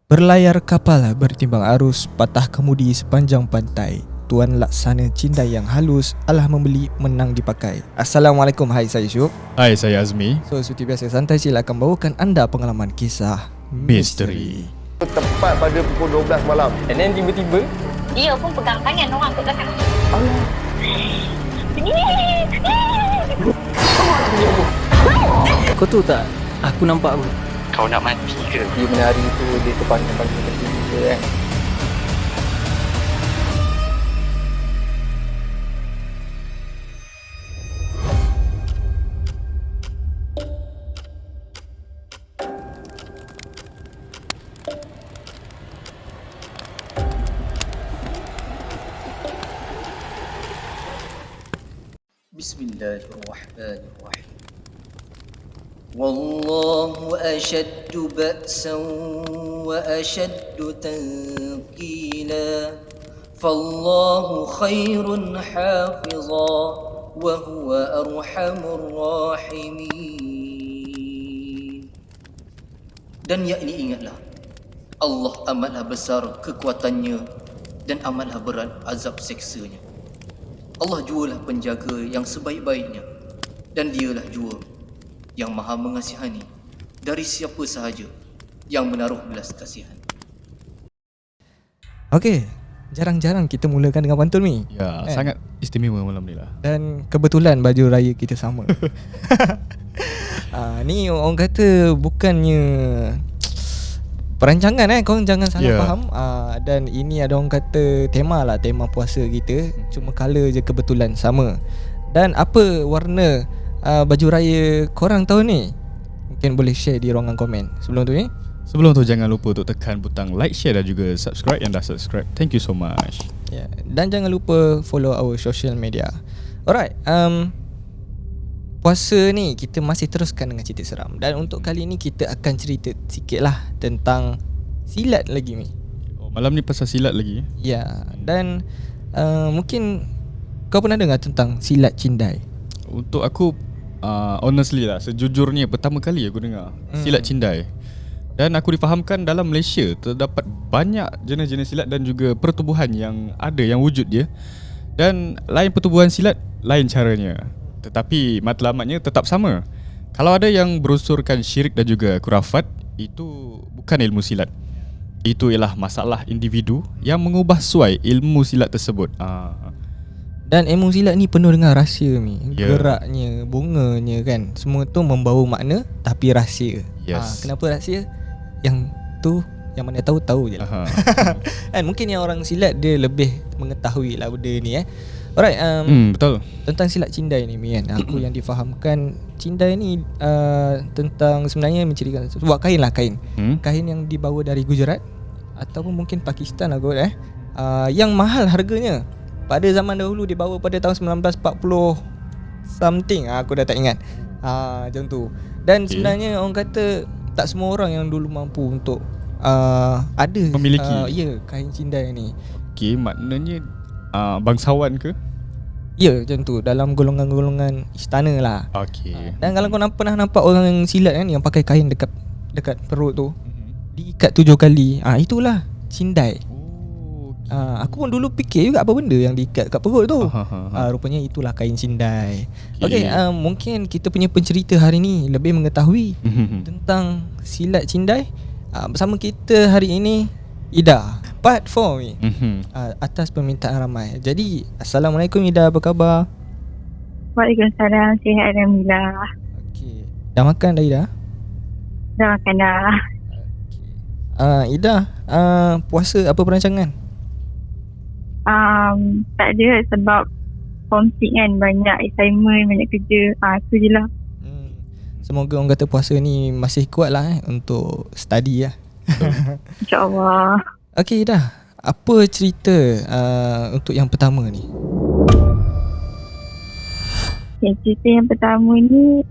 Berlayar kapal bertimbang arus, patah kemudi sepanjang pantai. Tuan laksana cindai yang halus, alah membeli menang dipakai. Assalamualaikum, hai saya Syuk. Hai, saya Azmi. So seperti biasa Santai Chill akan bawakan anda pengalaman kisah Misteri. Tepat pada pukul 12 malam. And then tiba-tiba Dia pun pegang tangan orang kat belakang. kau tahu tak, aku nampak apa? Kau nak mati ke? Dia menari tu, dia terpanjang-panjang macam kita kan. Bismillahirrahmanirrahim. Wallahu ashaddu ba'san wa ashaddu tanqila. Fallahu khairun hafiza wa huwa arhamur rahimin. Dan yakni ingatlah, Allah amatlah besar kekuatannya dan amatlah berat azab seksanya. Allah jualah penjaga yang sebaik-baiknya, dan dialah jua yang maha mengasihani dari siapa sahaja yang menaruh belas kasihan. Okey, jarang-jarang kita mulakan dengan pantun ni. Ya, sangat istimewa malam ni lah. Dan kebetulan baju raya kita sama. Ni orang kata bukannya perancangan korang jangan salah faham. Dan ini ada orang kata tema lah, tema puasa kita. Cuma colour je kebetulan sama. Dan apa warna baju raya korang tahun ni? Mungkin boleh share di ruangan komen. Sebelum tu jangan lupa untuk tekan butang like, share dan juga subscribe yang dah subscribe. Thank you so much. Dan jangan lupa follow our social media. Alright, puasa ni kita masih teruskan dengan cerita seram. Dan untuk kali ni kita akan cerita sikit lah tentang silat lagi ni. Malam ni pasal silat lagi. Ya. Dan mungkin kau pernah dengar tentang silat cindai? Untuk aku honestly lah, sejujurnya pertama kali aku dengar silat cindai. Dan aku difahamkan dalam Malaysia terdapat banyak jenis-jenis silat dan juga pertubuhan yang ada, yang wujud dia. Dan lain pertubuhan silat, lain caranya, tetapi matlamatnya tetap sama. Kalau ada yang berusurkan syirik dan juga khurafat, itu bukan ilmu silat. Itu ialah masalah individu yang mengubah suai ilmu silat tersebut. Dan ilmu silat ni penuh dengan rahsia ni. Geraknya, bunganya kan, semua tu membawa makna tapi rahsia. Kenapa rahsia? Yang tu yang mana tahu je lah. Kan mungkin yang orang silat dia lebih mengetahui lah benda ni Alright, betul. Tentang silat cindai ni kan, aku yang difahamkan cindai ni tentang sebenarnya mencirikan sebuah kain lah, kain yang dibawa dari Gujarat ataupun mungkin Pakistan lah kot yang mahal harganya. Pada zaman dahulu dibawa pada tahun 1940 something, aku dah tak ingat. Macam tu. Dan sebenarnya orang kata tak semua orang yang dulu mampu untuk ada memiliki kain cindai ni. Okey, maknanya bangsawan ke? Ya, macam tu, dalam golongan-golongan istana lah. Okey. Dan kalau kau pernah nampak orang yang silat kan, yang pakai kain dekat perut tu, diikat 7 kali, itulah cindai. Aku pun dulu fikir juga apa benda yang diikat kat perut tu. Rupanya itulah kain cindai. Okey, mungkin kita punya pencerita hari ni lebih mengetahui tentang silat cindai. Bersama kita hari ini Ida, part 4 ni, atas permintaan ramai. Jadi Assalamualaikum Ida, apa khabar? Waalaikumsalam, sihat alhamdulillah. Okey, dah makan dah Ida? Dah makan dah. Ida, puasa apa perancangan? Tak ada sebab homesick kan, banyak assignment, banyak kerja. Itu je lah. Semoga orang kata puasa ni masih kuat lah untuk study lah. InsyaAllah. Okey dah, apa cerita untuk yang pertama ni? Cerita yang pertama ni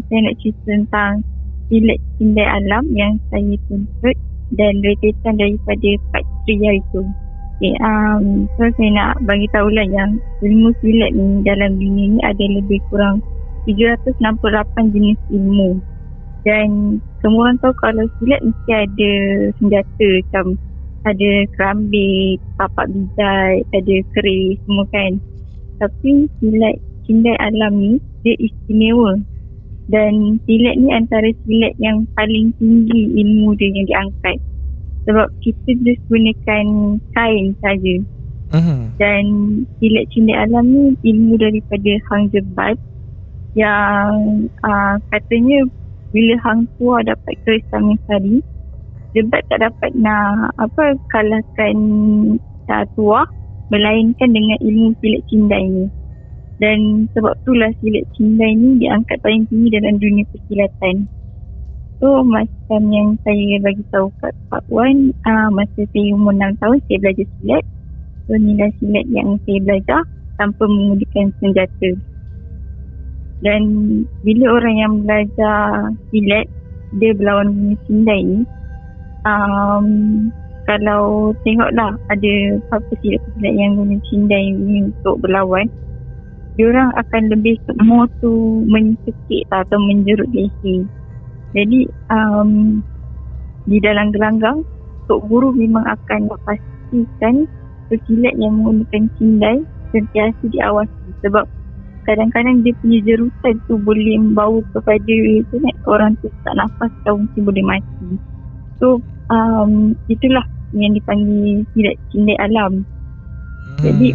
saya nak cerita tentang silat cindai alam yang saya tuntut dan rentetan daripada Part 3 hari tu. So saya nak bagi tahulah yang ilmu silat ni dalam dunia ni ada lebih kurang 368 jenis ilmu. Dan semua orang tahu kalau silat mesti ada senjata, macam ada kerambit, tapak bijai, ada keris semua kan. Tapi silat cindai alam ni dia istimewa. Dan silat ni antara silat yang paling tinggi ilmu dia yang diangkat. Sebab kita just gunakan kain saja. Dan silat cindai alam ni ilmu daripada Hang Jebat yang katanya bila Hang Tuah dapat keris Tamim Sari, Jebat tak dapat nak kalahkan Tuah, melainkan dengan ilmu silat cindai ni. Dan sebab itulah silat cindai ni diangkat paling tinggi dalam dunia persilatan. So macam yang saya bagi tahu kat Pak Wan, masa saya umur 6 tahun saya belajar silat. So nilai silat yang saya belajar tanpa menggunakan senjata. Dan bila orang yang belajar silat dia berlawan dengan cindai ni, kalau tengoklah ada apa silat-silat yang guna cindai ni untuk berlawan, diorang akan lebih more tu mencekik atau menjerut leher. Jadi di dalam gelanggang Tok Guru memang akan pastikan pesilat yang menggunakan cindai sentiasa diawasi, sebab kadang-kadang dia punya jerutan tu boleh membawa kepada orang tu tak nafas atau mungkin boleh mati. So itulah yang dipanggil silat cindai alam. Jadi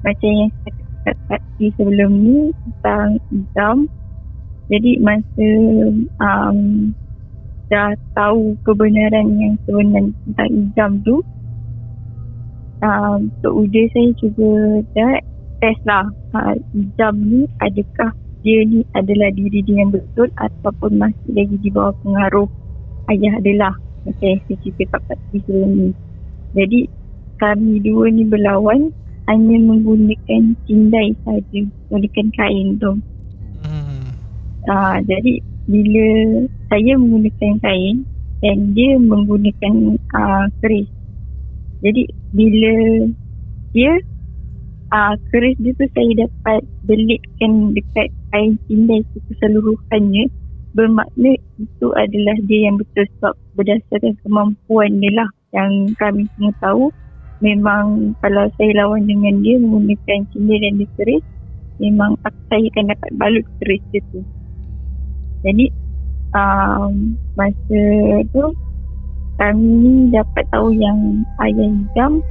macam yang saya kata sebelum ni tentang Ijam. Jadi masa dah tahu kebenaran yang sebenar tentang Ijam tu, Tok Uda saya cuba test lah Ijam ni adakah dia ni adalah diri dia yang betul ataupun masih lagi di bawah pengaruh ayah adalah, macam yang saya cerita kat sebelum ni. Jadi kami dua ni berlawan hanya menggunakan cindai saja, menggunakan kain tu. Jadi bila saya menggunakan kain dan dia menggunakan keris. Jadi bila dia keris dia tu saya dapat belitkan dekat kain cindai tu keseluruhannya, bermakna itu adalah dia yang betul, sebab berdasarkan kemampuan dia lah yang kami semua tahu. Memang kalau saya lawan dengan dia menggunakan cindai dan dia keris, memang saya akan dapat balut keris dia tu. Jadi masa tu kami ni dapat tahu yang ayah Ijam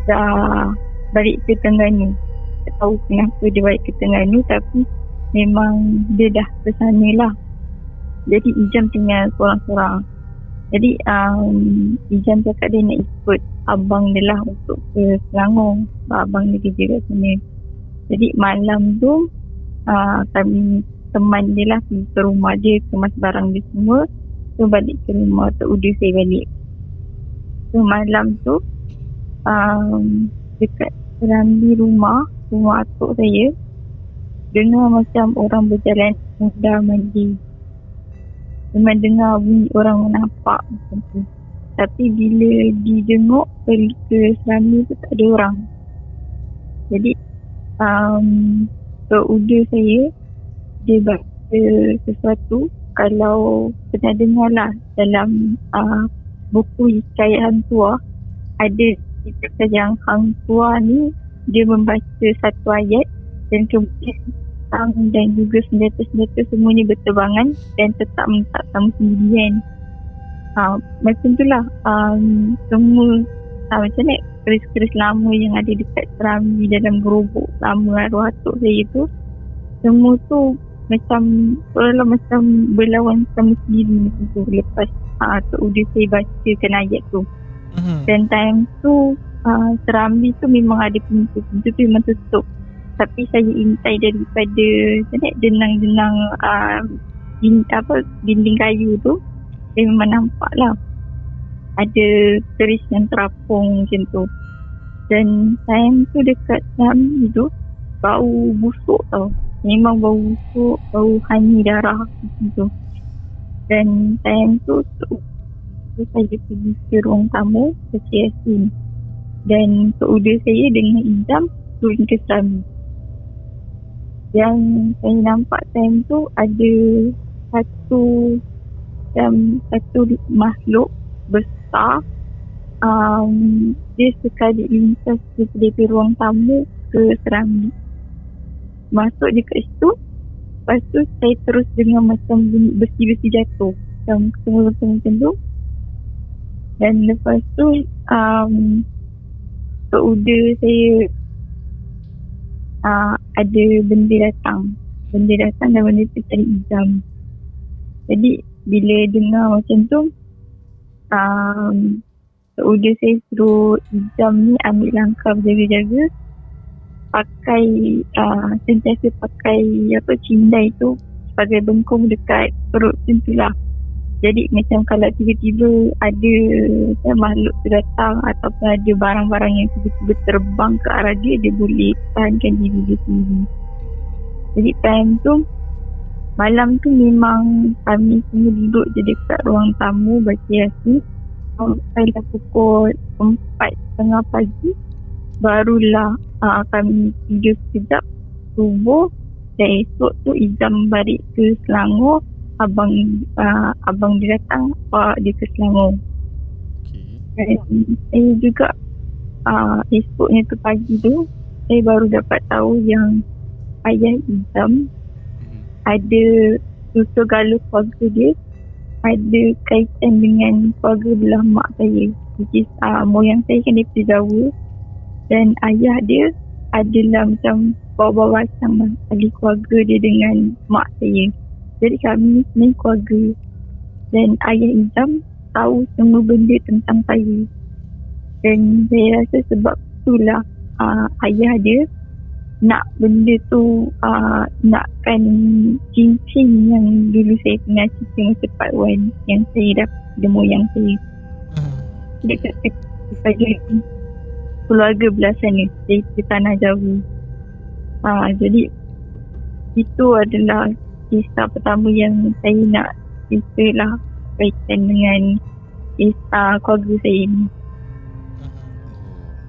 dah balik ke Terengganu. Tak tahu kenapa dia balik ke Terengganu, tapi memang dia dah ke sana lah. Jadi Ijam tinggal seorang-seorang. Jadi Ijam cakap dia nak ikut abang dia lah untuk ke Selangor, abang dia kerja kat sana. Jadi malam tu kami teman dia lah pergi ke rumah dia, kemas barang dia semua, so balik ke rumah Tok Uda saya balik. So malam tu dekat serambi rumah atuk saya dengar macam orang berjalan mundar mandir. Memang dengar bunyi orang menampak macam tu. Tapi bila dijenguk pergi ke serambi tu tak ada orang. Jadi Tok Uda saya dia baca sesuatu, kalau pernah dengar lah dalam buku hikayat Hang Tuah, ada cerita yang Hang Tuah ni dia membaca satu ayat dan kemudian tang dan juga senjata-senjata semuanya berterbangan dan tetap menetap sama sendirian. Macam tu lah semua macam ni keris-keris lama yang ada dekat serambi dalam gerobok lama arwah atuk saya tu, semua tu macam berlawan sama sendiri macam tu lepas Tok Uda saya bacakan ayat tu. Dan time tu serambi tu memang ada pintu tu memang tutup, tapi saya intai daripada denang-denang dinding kayu tu, saya memang nampak lah ada keris yang terapung macam tu. Dan time tu dekat serambi tu bau busuk tau, memang bau busuk, bau hanyir darah macam tu. Dan time tu saya pergi ke ruang tamu baca Yasin, dan Tok Uda saya dengan Ijam turun ke serambi. Yang saya nampak time tu ada satu makhluk besar. Dia sekali lintas dari ruang tamu ke serambi. Masuk je kat situ. Lepas tu saya terus dengar macam bunyi besi-besi jatuh. Macam tu. Dan lepas tu kat udara saya ada benda datang dan benda tu cari Izam. Jadi bila dengar macam tu kat udara saya suruh Izam ni ambil langkah berjaga-jaga, pakai sentiasa pakai cindai tu sebagai bengkung dekat perut macam tu lah. Jadi macam kalau tiba-tiba ada makhluk tu datang ataupun ada barang-barang yang tiba-tiba terbang ke arah dia, dia boleh tahankan diri dia sendiri. Jadi time tu, malam tu memang kami semua duduk je dekat ruang tamu baca Yasin. Sampai dah pukul 4:30 pagi, barulah kami tidur sekejap, subuh. Dan esok tu Izam balik ke Selangor. Abang dia datang bawa dia ke Selangor. Dan saya juga esoknya tu pagi tu saya baru dapat tahu yang ayah Izam ada susur galur keluarga dia ada kaitan dengan keluarga belah mak saya, which is moyang saya kan daripada Jawa, dan ayah dia adalah macam bawa-bawa macam ahli keluarga dia dengan mak saya. Jadi kami sebenarnya keluarga. Dan ayah Izam tahu semua benda tentang saya. Dan saya rasa sebab itulah ayah dia nak benda tu, nakkan cincin yang dulu saya pernah cerita masa part 1 yang saya dapat dari moyang saya. Dia kata kepada keluarga belah sana dari tanah Jawa. Jadi itu adalah kisah pertama yang saya nak cerita lah kaitan dengan kisah keluarga saya ni.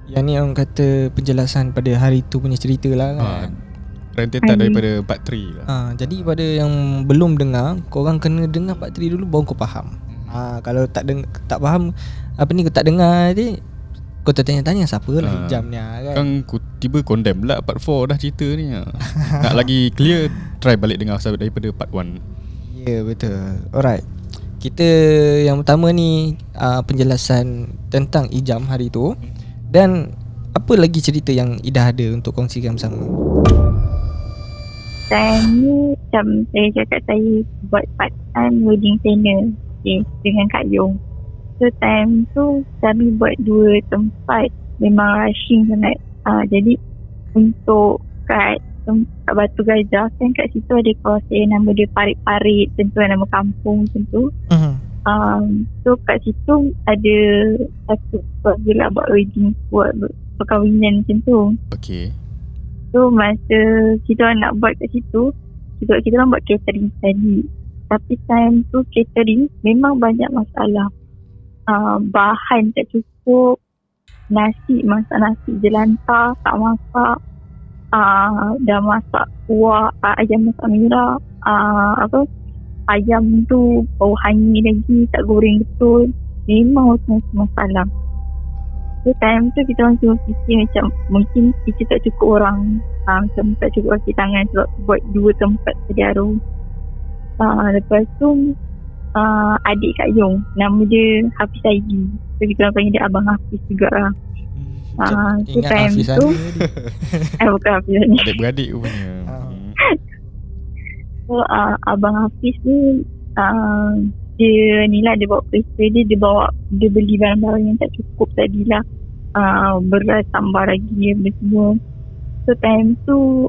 Yang ni orang kata penjelasan pada hari tu punya cerita lah kan. Rentetan daripada part 3 lah. Jadi pada yang belum dengar, korang kena dengar part 3 dulu baru kau faham. Kalau tak faham kau tak dengar ni, kau tertanya-tanya siapa lah Izam ni kan. Kan tiba condemn pula part 4 dah cerita ni. Nak lagi clear, try balik dengar daripada part 1. Ya, betul. Alright. Kita yang pertama ni penjelasan tentang Izam hari tu. Dan apa lagi cerita yang Ida ada untuk kongsikan bersama? Time ni macam saya cakap, saya buat part time wedding planner dengan Kak Yong. So time tu kami buat 2 tempat, memang rushing sangat. Jadi untuk kat Batu Gajah kan, kat situ ada kawasan nama dia Parit-Parit, tentu nama kampung macam tu. So kat situ ada satu keluarga lah buat wedding, buat perkahwinan macam tu. Okay. So masa kita orang nak buat kat situ, kita orang buat catering tadi. Tapi time tu catering memang banyak masalah. Bahan tak cukup, masak nasi jelantah, tak masak. Dah masak kuah, ayam masak merah, ayam tu bau hangit lagi, tak goreng betul. Memang macam masalah. So time tu kita orang cuma fikir macam mungkin kita tak cukup orang, macam tak cukup kaki tangan sebab buat 2 tempat sediaru. Lepas tu adik Kak Yong, nama dia Hafiz Saidi. So kita orang panggil dia Abang Hafiz juga lah. So time tu bukan Hafiz ni, adik-beradik punya. So Abang Hafiz ni dia ni lah, dia bawa kereta dia beli barang-barang yang tak cukup tadilah, beras tambah lagi dia beli semua. So time tu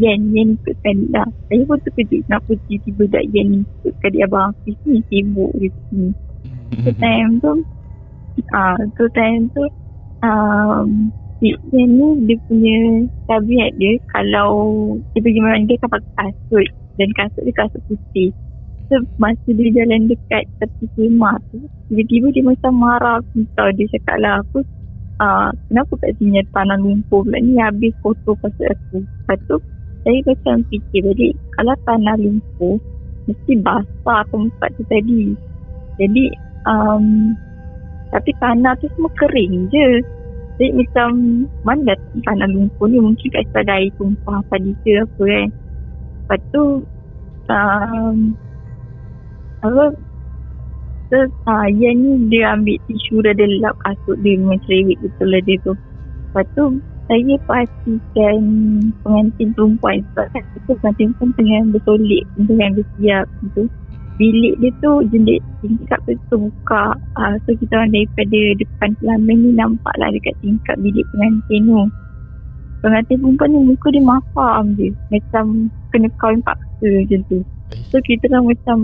Yan ikutkan lah. Saya pun terkejut kenapa tiba-tiba dah Yan ikutkan dia. Abang Hafiz ni sibuk dia sini. So time tu Yan ni dia punya tabiat dia, kalau dia pergi mana dia akan pakai kasut, dan kasut dia kasut putih. So masa dia jalan dekat tepi kemah tu, tiba-tiba dia macam marah kita. Dia cakap lah, aku kenapa kat sini tanah lumpur pula ni, habis kotor kasut aku. Lepas tu saya macam fikir balik, kalau tanah lumpur mesti basah tempat tu tadi. Jadi tapi tanah tu semua kering je. Jadi macam mana tanah lumpur ni, mungkin kat situ ada air tumpah padi ke apa kan. Lepas tu Ian ni dia ambil tisu, dia lap kasut dia memang cerewet betul lah dia tu. Lepas tu saya pastikan pengantin perempuan, sebab kan itu pengantin perempuan tengah bersolek, tengah bersiap gitu. Bilik dia tu jendela tingkap tu terbuka. So kita orang daripada depan pelamin ni nampak lah dekat tingkap bilik pengantin tu. Pengantin perempuan ni muka dia mafam je, macam kena kahwin paksa macam tu. So kita orang macam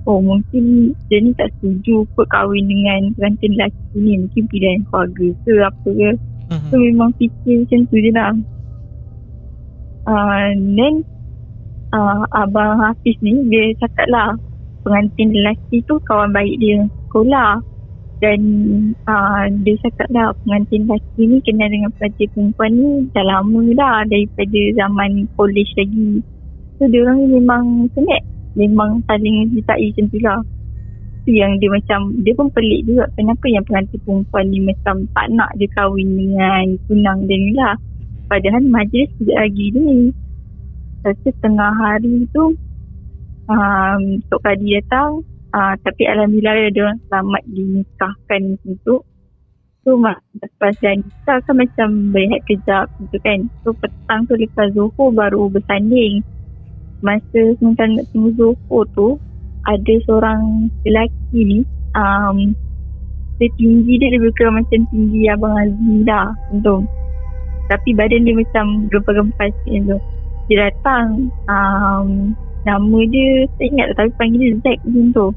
mungkin dia ni tak setuju kot kahwin dengan pengantin lelaki ni, mungkin pilihan keluarga ke apa ke. So memang fikir macam tu je lah. Then Abang Hafiz ni dia cakap lah, pengantin lelaki tu kawan baik dia sekolah. Dan dia cakap lah, pengantin lelaki ni kenal dengan pengantin perempuan ni dah lama dah, daripada zaman college lagi. So dia orang ni memang connect, memang saling mencintai macam tu lah. Tu yang dia macam, dia pun pelik juga kenapa yang pengantin perempuan ni macam tak nak dia kahwin dengan tunang dia ni lah. Padahal majlis sekejap lagi ni. Lepas tu tengah hari tu Tok Kadi datang, tapi alhamdulillah dia orang selamat dinikahkan macam tu. So lepas dah nikah kan macam berehat kejap gitu kan. So petang tu lepas Zuhur baru bersanding. Masa sementara nak tunggu Zuhur tu, ada seorang lelaki ni, dia tinggi dia lebih kurang macam tinggi Abang Azmi dah tentu. Tapi badan dia macam gempas-gempas macam tu. Dia datang, nama dia saya ingat tapi panggil dia Zack macam tu.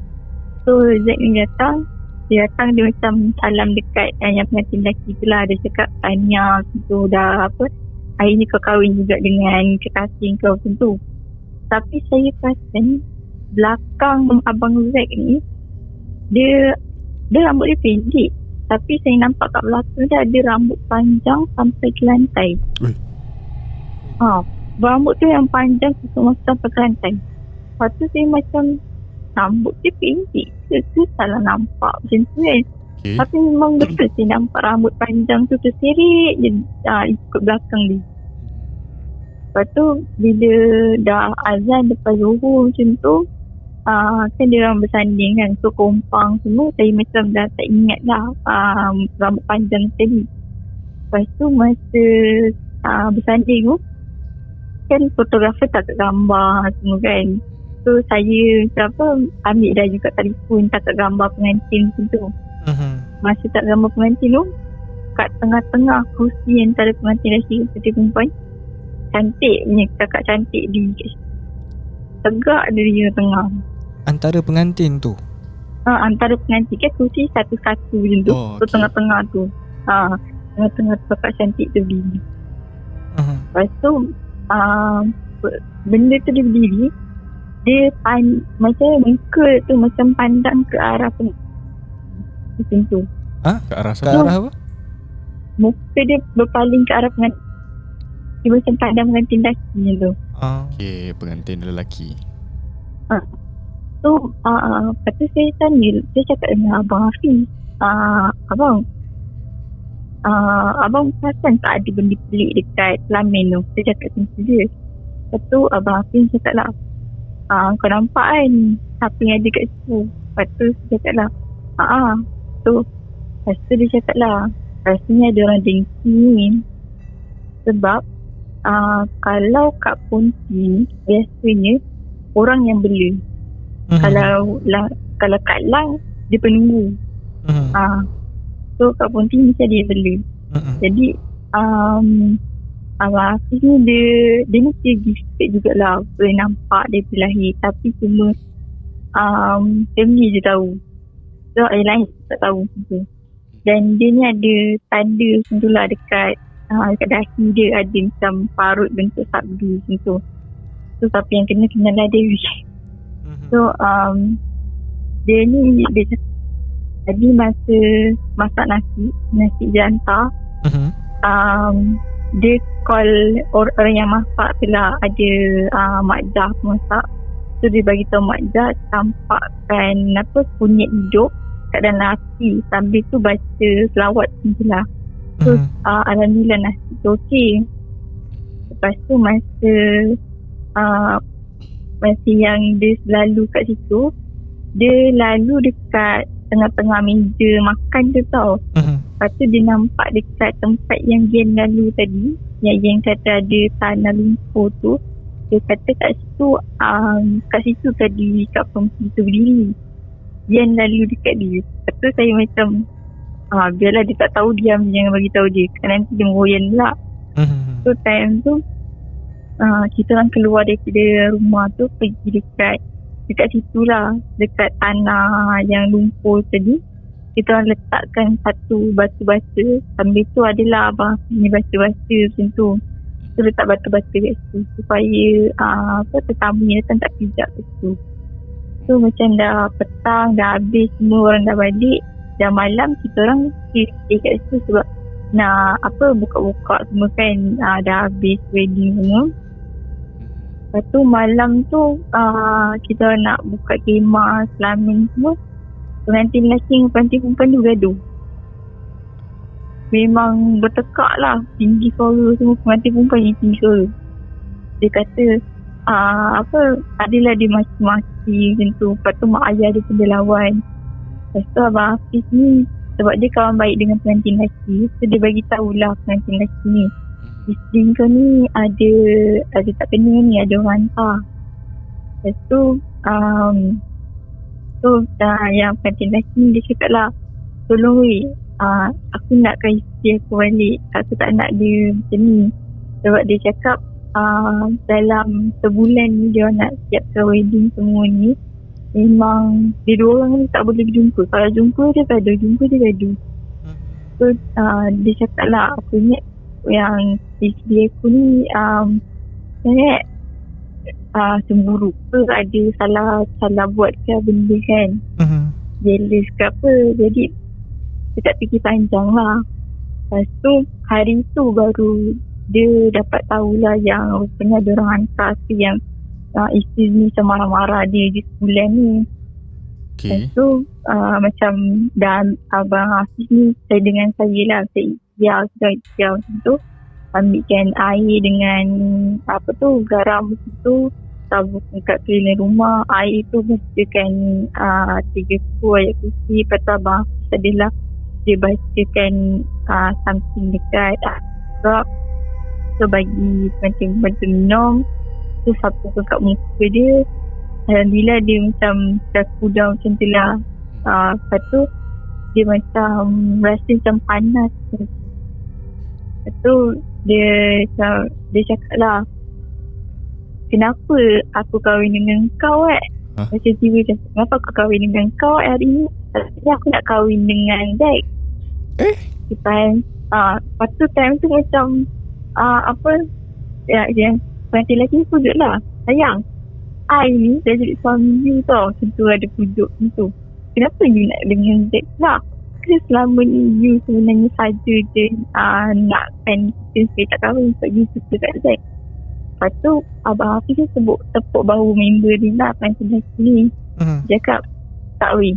So Zack ni datang, dia macam salam dekat yang pengantin lelaki tu lah. Dia cakap tanya tu dah apa, hari ni kau kahwin juga dengan kekasih kau macam tu. Tapi saya perasan belakang Abang Zack ni, dia rambut dia pendek, tapi saya nampak kat belakang dia ada rambut panjang sampai ke lantai. Rambut tu yang panjang sampai ke lantai. Lepas tu saya macam, rambut dia pendek ke salah nampak macam tu kan. Tapi memang betul saya nampak rambut panjang tu terseret je ikut belakang dia. Lepas tu bila dah azan lepas Zuhur macam tu, kan dia orang bersanding kan. So kompang semua, saya macam dah tak ingat dah rambut panjang tadi. Lepas tu masa bersanding tu kan, fotografer tak gambar semua kan. So saya ambil dah juga telefon tak gambar pengantin macam tu. Masa tak gambar pengantin tu, kat tengah-tengah kursi antara pengantin lelaki dan pengantin perempuan, cantik punya kakak cantik di tegak dari tengah antara pengantin tu. Antara pengantin kan kursi satu-satu macam tu. So tengah-tengah tu tengah-tengah tu kakak cantik tu berdiri. Lepas tu benda tu dia berdiri, dia macam muka tu macam pandang ke arah macam tu. Ke arah Ke arah apa? Muka dia berpaling ke arah pengantin. Dia macam pandang pengantin lelaki macam tu. Okay, pengantin lelaki. So lepas tu saya tanya, saya cakap dengan Abang Hafiz, Abang perasan tak ada benda pelik dekat pelamin tu? Saya cakap macam tu je. Lepas tu Abang Hafiz cakap lah, kau nampak kan apa yang ada kat situ? Lepas tu saya cakap lah, lepas tu dia cakap lah, rasanya ada orang dengki ni. Sebab kalau kat Ponti biasanya orang yang bela. Kalau kat Lang dia penunggu. So kat Ponti mesti dia bela. Jadi Abang Hafiz ni dia mesti gifted jugalah, boleh nampak dia lahir. Tapi cuma family je tahu. So yang lain tak tahu gitu. Dan dia ni ada tanda macam tu lah dekat dahi dia, ada macam parut bentuk sabdu macam tu. So siapa yang kena lah dia. So dia ni dia jadi masa masak nasi jantar, dia call orang yang masak tu lah. Ada Mak Jah masak. So dia bagi tahu Mak Jah tampakkan kunyit hidup kat dalam nasi. Sambil tu baca selawat macam lah. So alhamdulillah nasi tu okey. Lepas tu masa yang dia selalu kat situ, dia lalu dekat tengah-tengah meja makan tu tau. Lepas tu dia nampak dekat tempat yang Jen lalu tadi, yang kata ada tanah lumpur tu. Dia kata kat situ tadi kat perempuan tu berdiri. Jen lalu dekat dia. Lepas tu saya macam biarlah dia tak tahu, diam, jangan bagi tahu dia, kan nanti dia meroyan pula. So time tu kita orang keluar daripada rumah tu, pergi dekat situ lah, dekat tanah yang lumpur tadi. Kita orang letakkan satu batu-bata. Sambil tu adalah abang ni batu-bata macam tu. So letak batu-bata kat situ supaya tetamu yang datang tak pijak kat situ. So macam dah petang, dah habis, semua orang dah balik, dah malam, kita orang stay kat situ sebab nak buka-buka semua kan. Dah habis wedding semua. Lepas tu malam tu kita nak buka kemah Selamin semua. Pengantin lelaki dengan pengantin perempuan tu gaduh. Memang bertekak lah, tinggi suara semua. Pengantin perempuan yang tinggi suara. Dia kata adalah dia maki-maki macam tu. Lepas tu mak ayah dia pun dia lawan. Lepas tu Abang Hafiz ni, sebab dia kawan baik dengan pengantin lelaki, so dia bagi tahulah pengantin lelaki ni, isteri kau ni ada tak kena ni, ada orang hantar. Lepas tu yang pengantin lelaki ni dia cakap lah, tolong weh, aku nakkan isteri aku balik, aku tak nak dia macam ni. Sebab dia cakap dalam sebulan ni dia nak siapkan wedding semua ni, memang dia dua orang ni tak boleh berjumpa. Kalau jumpa dia gaduh. So dia cakap lah, aku ingat yang isteri aku ni cemburu ke, ada salah buat ke benda kan, jealous ke apa. Jadi dia tak fikir panjang lah. Lepas tu hari tu baru dia dapat tahulah yang rupanya ada orang hantar tu, yang isteri ni macam marah-marah dia di sebulan ni. Lepas tu macam dan Abang Hafiz ni, saya dengan saya lah, saya ikhtiar macam tu, ambilkan air dengan garam tu, tabur kat keliling rumah. Air tu bacakan 3 buku ayat kursi. Lepas tu Abang Hafiz adalah dia bacakan something dekat sebab so bagi macam minum tu, sapu kat muka dia. Alhamdulillah dia macam dah cool down macam tu lah. Lepas tu dia macam rasa macam panas. Lepas tu dia cakap lah, kenapa aku kahwin dengan kau macam tiba macam, kenapa aku kahwin dengan kau hari ni? Tadi aku nak kahwin dengan Zack. Lepas tu time tu macam yang pengantin lelaki ni pujuk lah, sayang, I ni dah jadi suami you tau. Macam tu ada pujuk macam tu. Kenapa you nak dengan Zack lah? Ke selama ni you sebenarnya saja je nakkan kita supaya tak kahwin sebab you suka kat Zack. Lepas tu Abang Hafiz dia tepuk bahu member dia lah, pengantin lelaki ni. Dia cakap, tak weh,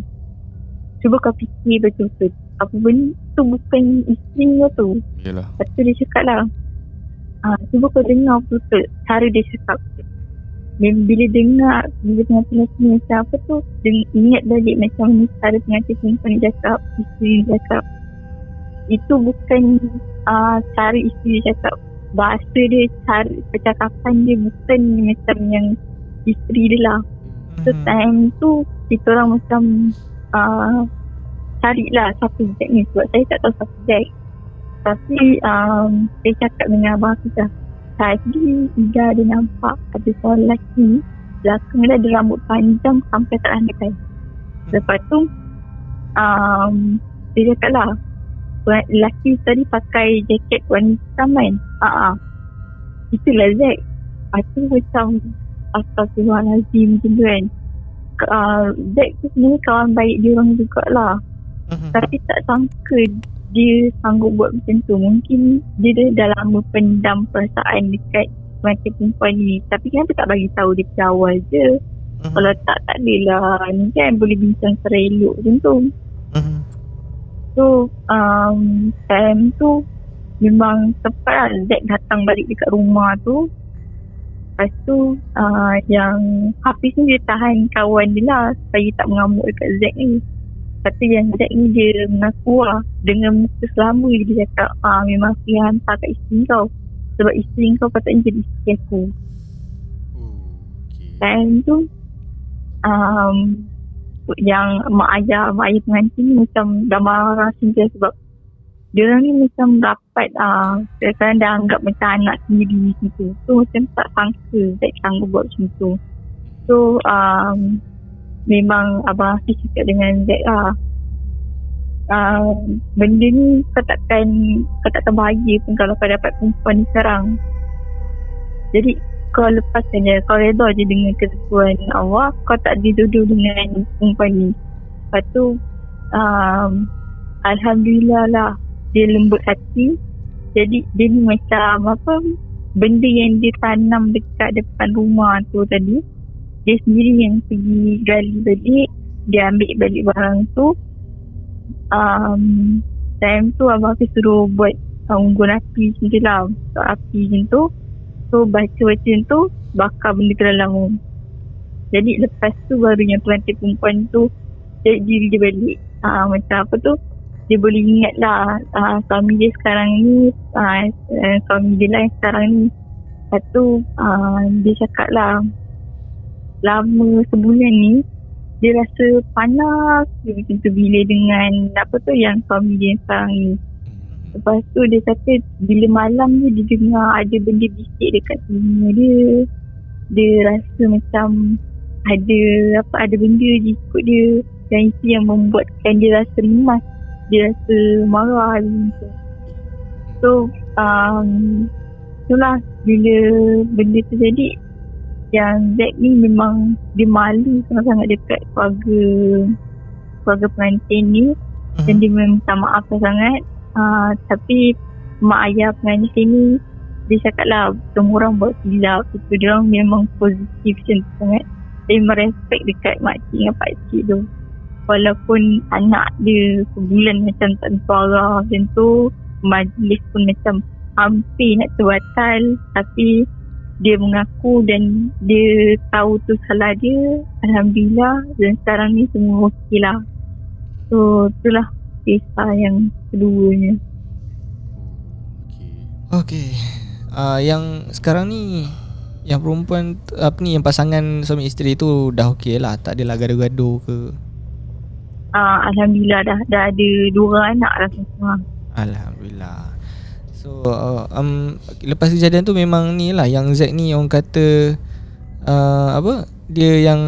cuba kau fikir betul-betul, apa benda tu bukan isteri kau tu. Yelah. Lepas tu dia cakap lah, cuba kau dengar betul cara dia cakap. Bila pengantin lelaki ni macam apa tu, ingat balik macam ni cara pengantin perempuan ni cakap, isteri ni cakap. Itu bukan cara isteri dia cakap. Bahasa dia, cara percakapan dia bukan macam yang isteri dia lah. So time tu kita orang macam carilah siapa Zack ni, sebab saya tak tahu siapa Zack. Tapi saya cakap dengan Abang Hafiz lah, tadi Ida dia nampak ada seorang lelaki belakang dia ada rambut panjang sampai tak lantai. Lepas tu dia cakap lah, lelaki tadi pakai jaket warna hitam kan. Itulah Zack. Itu macam astagfirullahalazim macam tu kan. Zack tu sebenarnya kawan baik dia orang jugalah. Tapi tak sangka dia sanggup buat macam tu. Mungkin dia dah lama pendam perasaan dekat mata perempuan ni. Tapi kenapa tak bagi tahu dia pada awal je? Kalau tak adalah. Ni kan boleh bincang secara elok macam tu. So time tu memang tepat lah Zack datang balik dekat rumah tu. Lepas tu yang Hafiz ni dia tahan kawan dia lah supaya tak mengamuk dekat Zack ni. Lepas tu yang Zack ni dia mengaku lah dengan muka selama dia cakap memang aku yang hantar kat isteri kau. Sebab isteri kau patutnya jadi isteri aku. Time tu yang mak ayah pengantin ni macam dah marah sendiri sebab dia orang ni macam rapat kadang-kadang dah anggap macam anak sendiri gitu. So macam tak sangka Zack sanggup buat macam tu. So memang Abang Hafiz cakap dengan Zack lah, benda ni kau takkan bahagia pun kalau kau dapat perempuan ni sekarang. Jadi kau lepaskan je, kau redha je dengan ketentuan Allah, kau tak diduduk dengan perempuan ni. Lepas tu Alhamdulillah lah dia lembut hati. Jadi dia ni macam benda yang dia tanam dekat depan rumah tu tadi, dia sendiri yang pergi gali balik, dia ambil balik barang tu. Time tu Abang Hafiz suruh buat unggun api macam tu lah, api macam tu. So baca-baca tu bakar benda ke dalam rumah. Jadi lepas tu baru yang pengantin perempuan tu cari diri dia balik. Macam apa tu, dia boleh ingat lah suami dia sekarang ni, suami dia lah yang sekarang ni. Lepas tu dia cakap lah, lama sebulan ni dia rasa panas dia macam tu bila dengan apa tu yang suami dia yang sekarang ni. Lepas tu dia kata bila malam ni dia dengar ada benda bisik dekat telinga dia. Dia rasa macam ada benda di ikut dia, dan itu yang membuatkan dia rasa rimas, dia rasa marah gitu. So itulah bila benda tu jadi, yang Zack ni memang dia malu sangat-sangat dekat keluarga pengantin ni, dan dia minta maaf sangat. Tapi mak ayah pengantin ni dia cakap lah semua orang buat silap itu, dia orang memang positif macam tu sangat. Dia memang respect dekat makcik dengan pakcik tu, walaupun anak dia sebulan macam tak bersuara macam tu, majlis pun macam hampir nak terbatal, tapi dia mengaku dan dia tahu tu salah dia. Alhamdulillah, dan sekarang ni semua okey lah. So itulah kisah yang keduanya. Okay. Yang sekarang ni yang perempuan yang pasangan suami isteri tu dah okey lah, tak adalah gaduh-gaduh ke? Alhamdulillah dah ada 2 anak dah semua. Alhamdulillah. So lepas kejadian tu memang ni lah yang Zack ni orang kata dia yang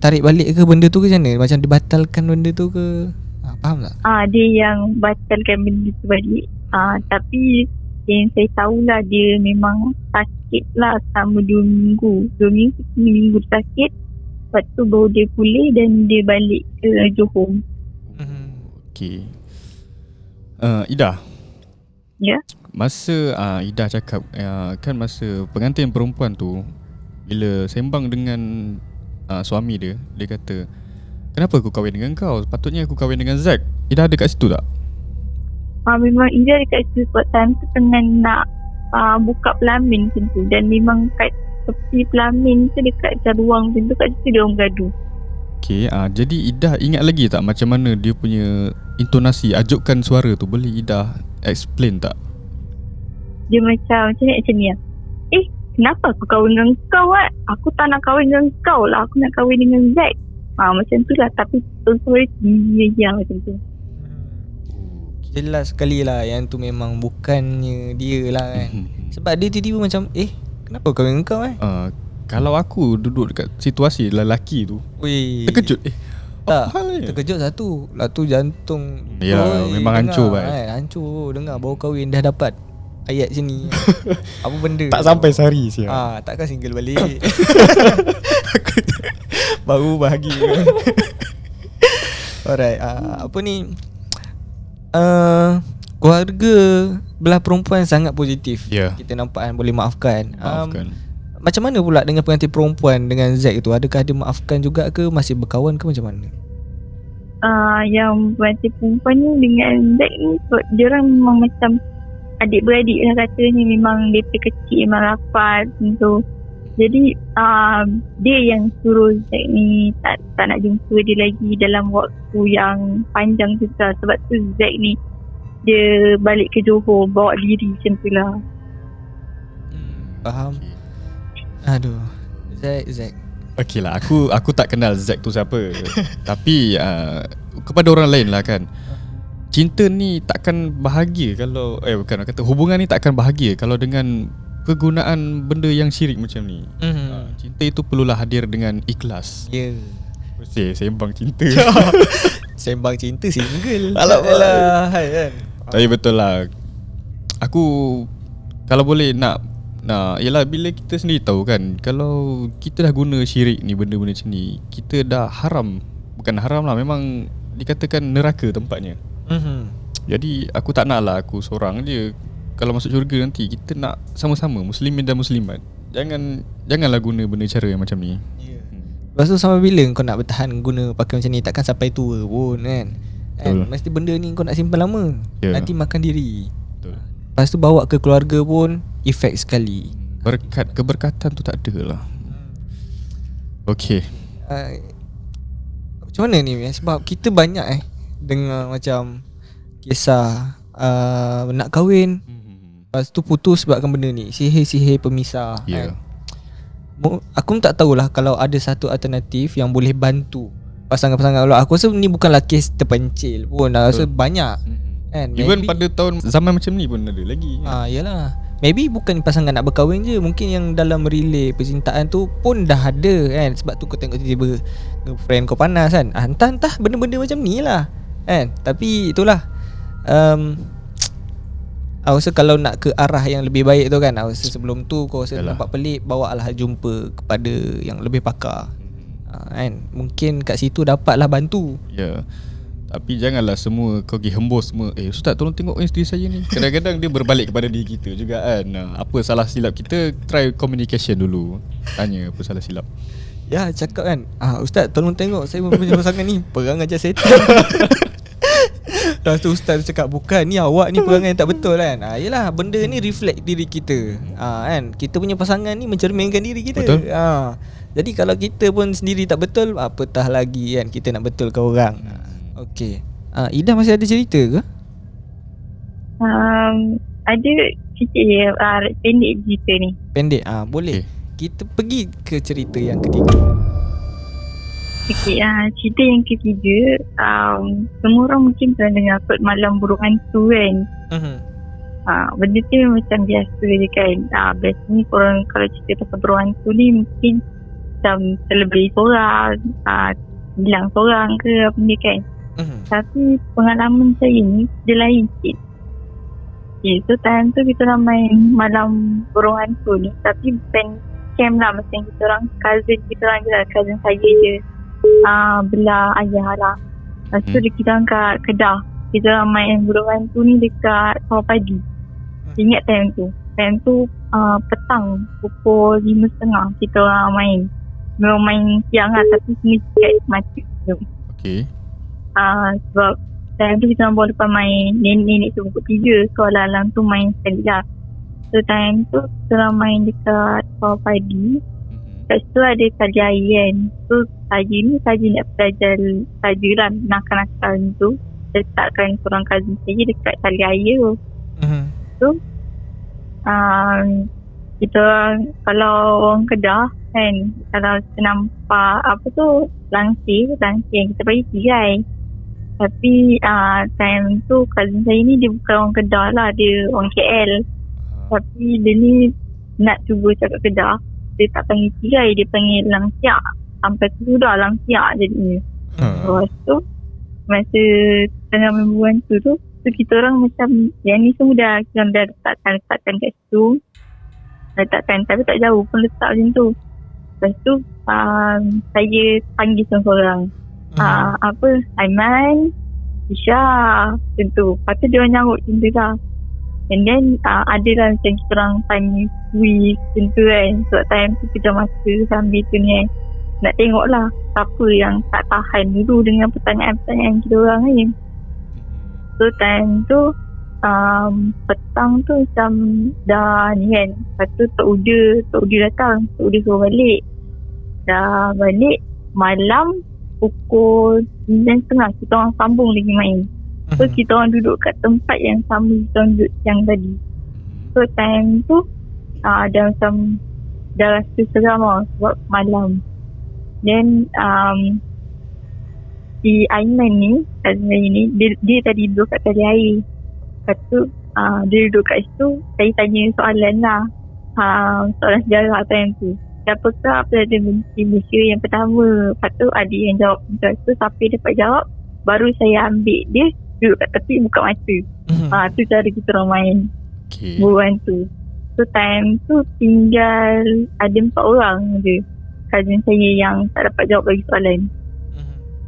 tarik balik ke benda tu ke macam mana? Macam dibatalkan benda tu ke? Faham tak? Dia yang batalkan benda tu balik. Tapi yang saya tahulah dia memang sakit lah selama 2 minggu. 3 minggu sakit. Lepas tu baru dia pulih dan dia balik ke Johor. Okay. Ida. Ya. Masa Ida cakap kan masa pengantin perempuan tu bila sembang dengan suami dia kata, kenapa aku kahwin dengan kau? Patutnya aku kahwin dengan Zack. Ida ada kat situ tak? Memang Ida dekat situ sebab time tu tengah nak buka pelamin macam tu. Dan memang kat tepi pelamin tu dekat ruang macam tu, kat situ dia orang gaduh. Okay, jadi Ida ingat lagi tak macam mana dia punya intonasi, ajukan suara tu? Boleh Ida explain tak? Dia macam ni lah. Kenapa aku kahwin dengan kau? Aku tak nak kahwin dengan kau lah. Aku nak kahwin dengan Zack. Macam tu lah. Tapi suara dia macam tu. Jelas sekali lah yang tu memang bukannya dia lah kan. Sebab dia tiba-tiba macam kenapa kau dengan kau kalau aku duduk dekat situasi lelaki tu, terkejut. Tak, terkejut satu. Lepas tu jantung memang hancur kan. Hancur dengar baru kahwin dah dapat ayat sini. Apa benda tak sampai sehari siap. Takkan single balik. Baru bahagia. Alright, apa ni keluarga belah perempuan sangat positif. Ya. Kita nampak kan boleh maafkan. Maafkan. Macam mana pula dengan pengantin perempuan dengan Zack itu? Adakah dia maafkan juga ke, masih berkawan ke, macam mana? Yang pengantin perempuan ni dengan Zack ni, dia orang memang macam adik-beradik lah katanya. Memang dia kecil memang rapat tu. Jadi dia yang suruh Zack ni tak nak jumpa dia lagi dalam waktu yang panjang tu lah. Sebab tu Zack ni dia balik ke Johor bawa diri macam tu lah. Faham. Aduh, Zack. Okey lah, aku tak kenal Zack tu siapa. Tapi kepada orang lain lah kan, cinta ni takkan bahagia kalau bukan, kata hubungan ni takkan bahagia kalau dengan kegunaan benda yang syirik macam ni. Cinta itu perlulah hadir dengan ikhlas. Ya. Sembang cinta. Sembang cinta single. Alah, hai kan. Tapi betul lah, aku kalau boleh nak yalah, bila kita sendiri tahu kan, kalau kita dah guna syirik ni, benda-benda macam ni, kita dah haram. Bukan haram lah, memang dikatakan neraka tempatnya. Jadi aku tak nak lah aku seorang je. Kalau masuk syurga nanti, kita nak sama-sama, muslimin dan muslimat. Janganlah guna benda cara yang macam ni. Lepas tu sampai bila kau nak bertahan guna pakai macam ni? Takkan sampai tua pun kan. Mesti benda ni kau nak simpan lama. Nanti makan diri. Betul. Lepas tu bawa ke keluarga pun efek sekali. Keberkatan tu tak ada lah. Okey. Macam mana ni? Sebab kita banyak dengar macam kisah nak kahwin, lepas tu putus sebabkan benda ni, sihir-sihir pemisah. Ya. Aku pun tak tahulah kalau ada satu alternatif yang boleh bantu pasangan-pasangan. Kalau aku rasa ni bukanlah kes terpencil pun, aku rasa banyak kan. Even pada tahun zaman macam ni pun ada lagi. Yalah. Maybe bukan pasangan nak berkahwin je, mungkin yang dalam relay percintaan tu pun dah ada kan. Sebab tu kau tengok tiba-tiba girlfriend kau panas kan. Entah benda-benda macam ni lah kan. Tapi itulah, aku rasa kalau nak ke arah yang lebih baik tu kan, aku rasa sebelum tu kau rasa nampak pelik, bawa lah jumpa kepada yang lebih pakar kan. Mungkin kat situ dapatlah bantu. Ya. Tapi janganlah semua kau pergi hembus semua. Ustaz tolong tengok isteri saya ni. Kadang-kadang dia berbalik kepada diri kita juga kan. Apa salah silap kita, try communication dulu. Tanya apa salah silap. Ya, cakap kan, Ustaz tolong tengok saya punya pasangan ni perang ajar setan. Lepas tu Ustaz cakap, bukan, ni awak ni perangai yang tak betul kan. Yelah, benda ni reflect diri kita. Kan, kita punya pasangan ni mencerminkan diri kita. Betul. Jadi kalau kita pun sendiri tak betul, apatah lagi kan kita nak betulkan orang. Okey. Ida masih ada cerita ke? Ada sikit je, pendek cerita ni. Pendek? Boleh. Kita pergi ke cerita yang ketiga. Okey, cerita yang ketiga, semua orang mungkin pernah dengar kot malam burung hantu kan. Benda tu macam biasa je kan. Biasanya korang kalau cerita pasal burung hantu ni mungkin macam celebrate seorang, bilang seorang ke apa ni kan. Tapi pengalaman saya ni dia lain sikit. So time tu kita orang main malam burung hantu ni, tapi bukan camp lah, macam kita orang cousin kita orang je lah, cousin saya je, belah ayah lah. Lepas tu kita orang kat Kedah, kita orang main burung hantu ni dekat Sawah Padi. Ingat time tu petang pukul 5.30 kita orang main. Memang main siang lah, tapi semua kat mati tu. Okay. Sebab time tu kita orang bawa depan main, nenek tu pukul 3, so alam tu main sekali lah. So time tu kita orang main dekat Sawah Padi. Kat situ ada saja air kan. So saja nak belajar saja lah, nakal-nakal tu letakkan seorang cousin saya dekat tali air tu. So kita orang, kalau orang Kedah kan, kalau kita nampak apa tu langsir yang kita bagi tirai. Tapi time tu cousin saya ni dia bukan orang Kedah lah, dia orang KL. Tapi dia ni nak cuba cakap Kedah, dia tak panggil tirai, dia panggil langsiak. Sampai tu dah langsiak jadinya. Lepas tu masa tengah membuat tu kita orang macam yang ni semua dah letakkan kat situ. Letakkan tapi tak jauh pun letak macam tu. Lepas tu saya panggil seorang-seorang. Aiman, Isha macam tu. Lepas tu dia orang nyarut macam tu lah. And then ada lah macam kita orang tanya quiz macam tu kan. Sebab time tu kita masa sambil tu ni kan, nak tengok lah siapa yang tak tahan dulu dengan pertanyaan-pertanyaan kita orang kan. So time tu petang tu macam dah ni kan. Lepas tu Tok Uda datang. Tok Uda suruh balik. Dah balik malam pukul 9.30 kita orang sambung lagi main. So kita orang duduk kat tempat yang sama kita orang duduk siang tadi. So time tu dah macam dah rasa seram lah sebab malam. Then si Aiman ni dia tadi duduk kat tali air. Lepas tu dia duduk kat situ. Saya tanya soalan lah, soalan sejarah time tu. Siapakah Perdana Menteri Malaysia yang pertama? Lepas tu ada yang jawab. Lepas tu siapa dapat jawab, baru saya ambil dia duduk kat tepi buka mata. Tu cara kita orang main buruan tu. So time tu tinggal ada 4 orang je cousin saya yang tak dapat jawab lagi soalan.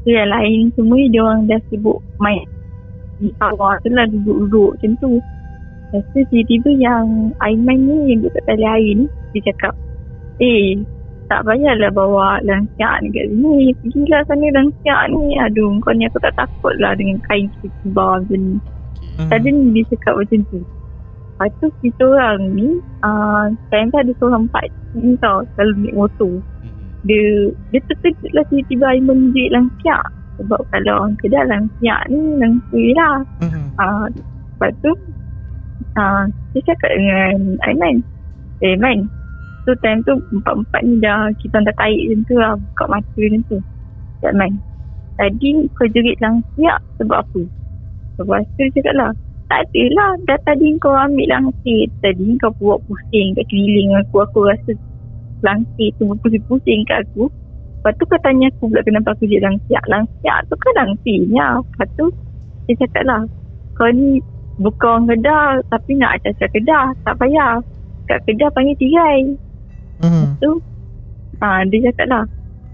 So yang lain semua dia orang dah sibuk main di bawah tu lah, duduk-duduk macam tu. Lepas tu tiba-tiba yang Aiman ni yang duduk kat tali air ni, dia cakap, tak payahlah bawa langsiak ni kat sini. Pergilah sana langsiak ni. Aduh, kau ni aku tak takut lah dengan kain kibar macam ni. Tadi dia cakap macam tu. Lepas tu kita orang ni, time tu ada seorang pak ni tau, selalu naik motor. Dia terkejut lah tiba-tiba Aiman menjerit langsiak. Sebab kalau orang Kedah langsiak ni langsui lah. Lepas tu dia cakap dengan Aiman, Man, so time tu empat-empat ni dah kita dah tarik macam tu lah, buka mata macam tu. Tak main. Tadi kau jerit langsiak sebab apa? Lepas tu dia cakap lah, tak adalah, dah tadi kau ambil langsir. Tadi kau buat pusing kat keliling aku rasa langsir tu pusing-pusing kat aku. Lepas tu kau tanya aku pula kenapa aku jerit langsiak. Langsiak tu kan langsirnya. Lepas tu dia cakap lah, kau ni bukan orang Kedah tapi nak acah-acah Kedah. Tak payah, kat Kedah panggil tirai. Tu dia cakap lah,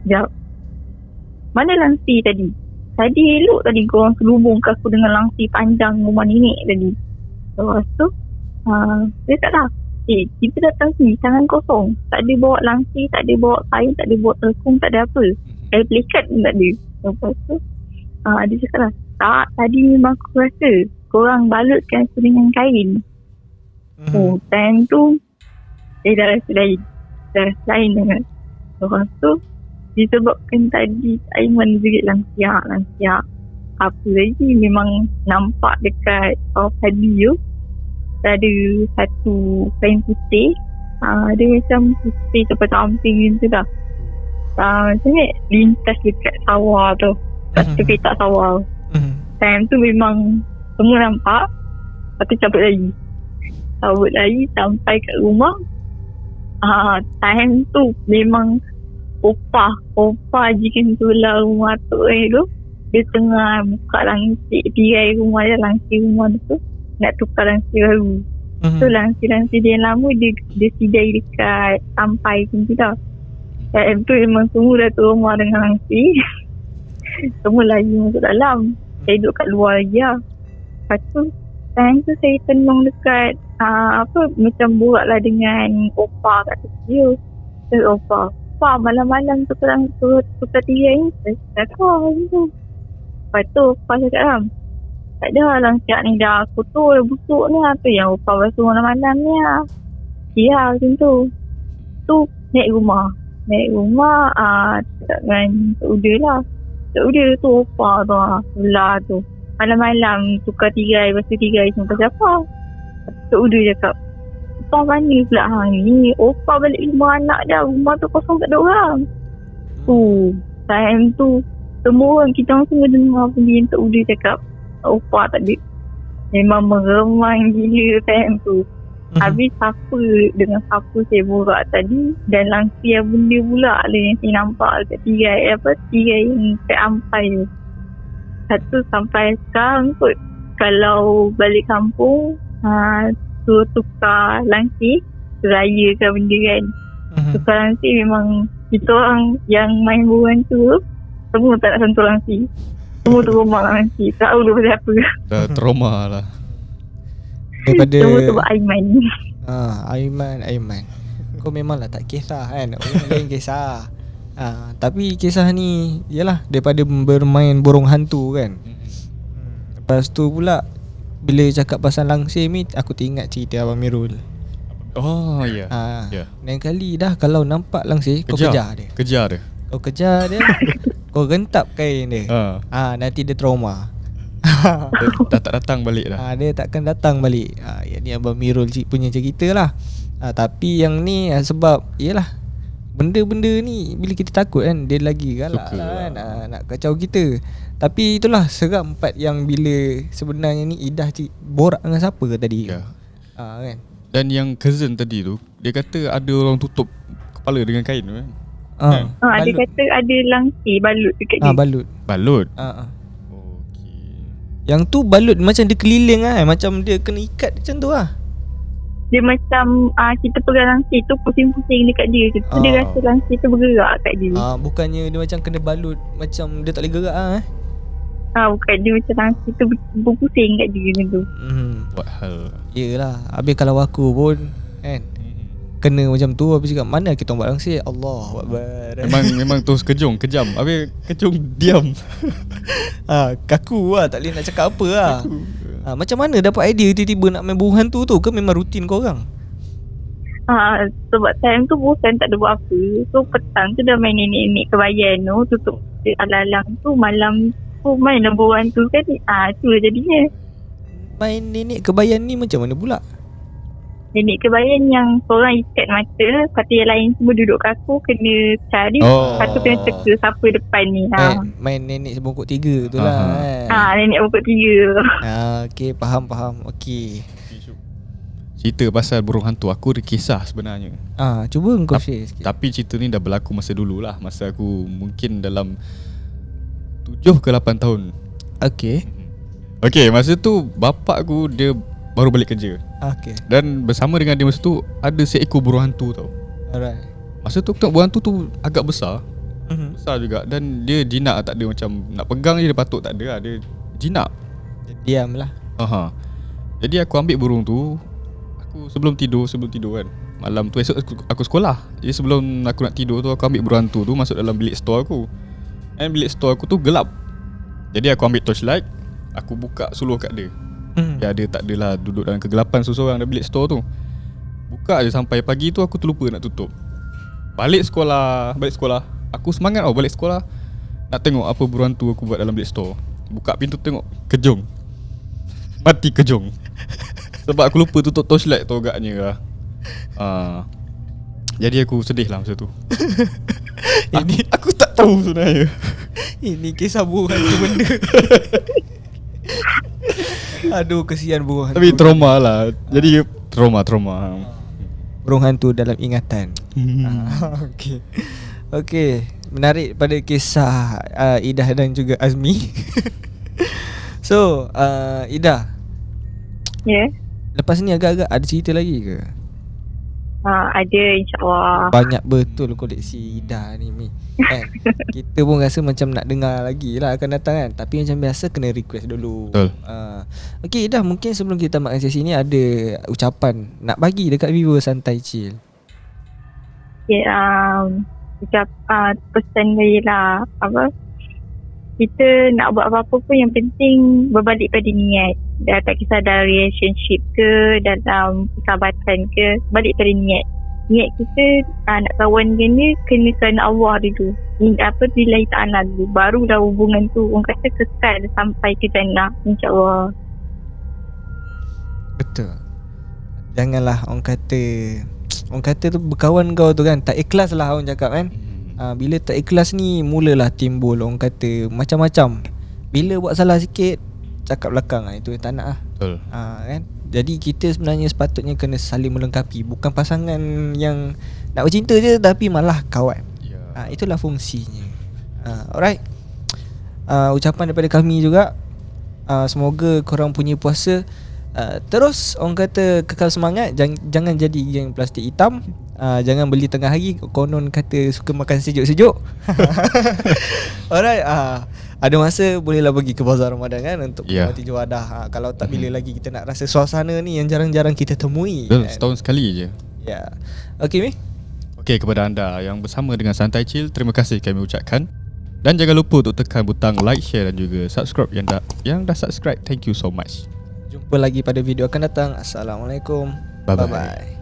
jawab, mana langsir tadi? Tadi elok tadi korang selubung ke aku dengan langsir panjang rumah nenek tadi. Lepas tu dia cakap lah, kita datang sini tangan kosong, tak ada bawa langsir, tak ada bawa kain, tak ada bawa telekung, tak ada apa, air pelikat pun tak ada. Lepas tu dia cakap lah, tak, tadi memang aku rasa korang balutkan aku dengan kain. Time tu dia dah rasa lain dengan orang tu. Disebabkan tadi Aiman jerit langsiak. Apa lagi, memang nampak dekat padi tu ada satu kain putih. Dia macam putih tempat amping macam tu lah. Macam ni lintas dekat sawah tu, kat petak sawah. Time tu memang semua nampak. Lepas tu cabut lagi sampai kat rumah. Time tu memang Opah jika tulah rumah tu dia tengah buka langsir, tirai rumah dia, langsir rumah tu nak tukar langsir baru. So langsir dia yang lama dia sidai dekat sampai macam tu dah. Time tu memang semua dah tu rumah dengan langsir. Semua lagi masuk dalam. Saya duduk kat luar lagi lah. Lepas tu time tu saya tenung dekat macam borak lah dengan Opah kat tepi. So Opah, malam-malam tukar tirai ni. Saya cakap tu. Lepas tu Opah cakap lah, tak ada langsiak ni dah kotor, dah busuk ni. Apa yang Opah basuh malam-malam ni lah. Ya macam tu. Tu naik rumah cakap dengan Tok Uda lah. Tok Uda tu Opah tu lah, sebelah tu. Malam-malam tukar tirai, basuh tirai semua pasal apa? Tok Uda cakap, Opah mana pula hang ni? Opah balik rumah anak dah. Rumah tu kosong tak ada orang. Time tu semua orang, kita orang semua dengar benda yang Tok Uda cakap. Opah tak ada. Memang meremang gila time tu. Habis siapa dengan siapa saya borak tadi, dan langsir benda pula lah yang saya nampak kat tirai yang kat ampai tu. Satu sampai sekarang kot, kalau balik kampung suruh tukar langsir, raya ke benda kan, tukar langsir memang kita orang yang main buruan tu semua tak nak sentuh langsir. Semua trauma lah nanti. Tak tahu pasal apa. Dah trauma lah. Daripada Semua tu buat Aiman. Aiman. Kau memanglah tak kisah kan. Orang lain kisah. Tapi kisah ni yalah daripada bermain burung hantu kan. Lepas tu pula bila cakap pasal langsir ni, aku teringat cerita Abang Mirul. Oh ya. Ya. Lain kali dah kalau nampak langsir, kau kejar dia. Kejar dia. Kau kejar dia. Kau rentap kain dia. Nanti dia trauma. Dia dah tak datang balik dah. Dia takkan datang balik. Yang ni Abang Mirul punya cerita lah. Tapi yang ni sebab yalah, benda-benda ni bila kita takut kan, dia lagi galak lah kan, nak kacau kita. Tapi itulah seram part yang bila sebenarnya ni Idah borak dengan siapa ke tadi kan. Dan yang cousin tadi tu, dia kata ada orang tutup kepala dengan kain tu kan. Dia kata ada langsir balut dekat dia. Balut. Okey. Yang tu balut macam dia keliling macam dia kena ikat macam tu lah. Dia macam kita pegang langsir tu pusing-pusing dekat dia. So dia rasa langsir tu bergerak kat dia. Bukannya dia macam kena balut, macam dia tak boleh gerak bukan, dia macam langsir tu berpusing kat dia macam tu. Buat hal. Yelah, habis kalau aku pun kan kena macam tu, habis cakap mana kita buat langsir. Allahu Akbar. Memang terus kejam. Habis kejung diam. Kaku lah, tak boleh nak cakap apa lah. Macam mana dapat idea tiba-tiba nak main burung hantu tu? Ke memang rutin korang? Sebab time tu bosan tak ada buat apa. So petang tu dah main nenek-nenek kebayan tu, tutup alang-alang tu, malam tu main burung hantu kan. Tu lah jadinya. Main nenek kebayan ni macam mana pula? Nenek kebayan yang seorang ikat mata, kata yang lain semua duduk kaku, kena cari. Lepas tu kena teka siapa depan ni. Main nenek sebongkok 3 tu lah nenek pokok 3. Okey, faham. Okey. Cerita pasal burung hantu, aku ada kisah sebenarnya. Cuba kau share sikit. Tapi cerita ni dah berlaku masa dulu lah. Masa aku mungkin dalam 7 ke 8 tahun. Okey, masa tu bapak aku dia baru balik kerja. Dan bersama dengan dia masa tu ada seekor burung hantu tau. Alright. Masa tu aku tengok burung hantu tu agak besar. Besar juga. Dan dia jinak, tak ada macam nak pegang je dia patut, tak ada lah. Dia jinak. Diam lah. Jadi aku ambil burung tu. Aku sebelum tidur kan, malam tu esok aku sekolah. Jadi sebelum aku nak tidur tu, aku ambil burung hantu tu masuk dalam bilik store aku. Dan bilik store aku tu gelap. Jadi aku ambil torchlight, aku buka suluh kat dia. Ya, dia tak adalah duduk dalam kegelapan seorang dalam bilik store tu. Buka je sampai pagi tu aku terlupa nak tutup. Balik sekolah, aku semangat balik sekolah. Nak tengok apa burung hantu aku buat dalam bilik store. Buka pintu tengok, kejung. Mati kejung. Sebab aku lupa tutup torchlight tu agaknya lah. Jadi aku sedih lah masa tu. Aku tak tahu sebenarnya. Ini kisah burung hantu benda. Aduh, kesian burung hantu. Tapi trauma lah. Jadi trauma. Burung hantu dalam ingatan. Okey, menarik pada kisah Idah dan juga Azmi. So, Idah. Ya. Lepas ni agak-agak ada cerita lagi ke? Ada, insyaAllah. Banyak betul koleksi Idah ni kita pun rasa macam nak dengar lagi lah akan datang kan. Tapi macam biasa kena request dulu. Betul. Okay Idah, mungkin sebelum kita tamatkan sesi ni ada ucapan nak bagi dekat viewer Santai Chill. Pesan dia lah, kita nak buat apa-apa pun yang penting berbalik pada niat. Tak kisah dalam relationship ke, dalam persahabatan ke, balik pada niat. Niat kita nak kawan dengan dia kena kerana Allah dulu. Lillahi ta'ala dulu. Barulah hubungan tu orang kata kekal sampai ke jannah, insyaAllah. Betul. Janganlah orang kata tu berkawan kau tu kan, tak ikhlas lah orang cakap kan. Bila tak ikhlas ni mulalah timbul orang kata macam-macam. Bila buat salah sikit cakap belakang itu tak nak lah. Betul. Kan. Jadi kita sebenarnya sepatutnya kena saling melengkapi. Bukan pasangan yang nak bercinta je, tapi malah kawan. Itulah fungsinya. Alright. Ucapan daripada kami juga, semoga korang punya puasa terus orang kata kekal semangat. Jangan jadi yang plastik hitam. Jangan beli tengah hari, konon kata suka makan sejuk-sejuk. Alright, ada masa bolehlah pergi ke bazar Ramadan kan untuk menikmati juadah. Kalau tak, bila lagi kita nak rasa suasana ni yang jarang-jarang kita temui. Betul, setahun sekali je. Ya. Okay, Mi. Okay, kepada anda yang bersama dengan Santai Chill, terima kasih kami ucapkan. Dan jangan lupa untuk tekan butang like, share dan juga subscribe yang dah subscribe. Thank you so much. Jumpa lagi pada video akan datang. Assalamualaikum. Bye-bye. Bye-bye.